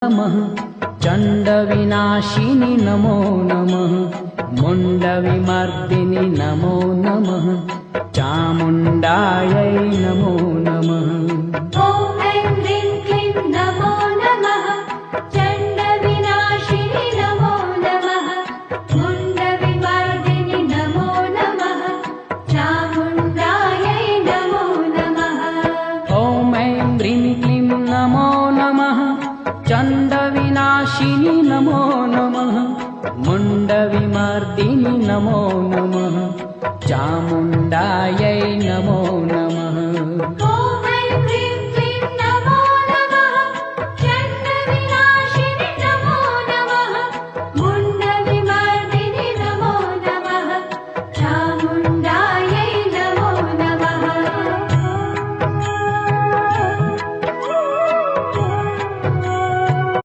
नमः चण्डविनाशिनि नमो नमः मुण्डविमर्दिनि नमो नमः चामुण्डायै नमो नमः। ॐ ऐं ह्रीं क्लीं नमो नमः चण्डविनाशिनि नमो नमः मुण्डविमर्दिनि नमो नमः चामुण्डायै नमो नमः। ॐ ऐं ह्रीं क्लीं नमो नमः चण्डविनाशिनि नमो नमः मुण्डविमर्दिनि नमो नमः चामुण्डायै नमो नमः।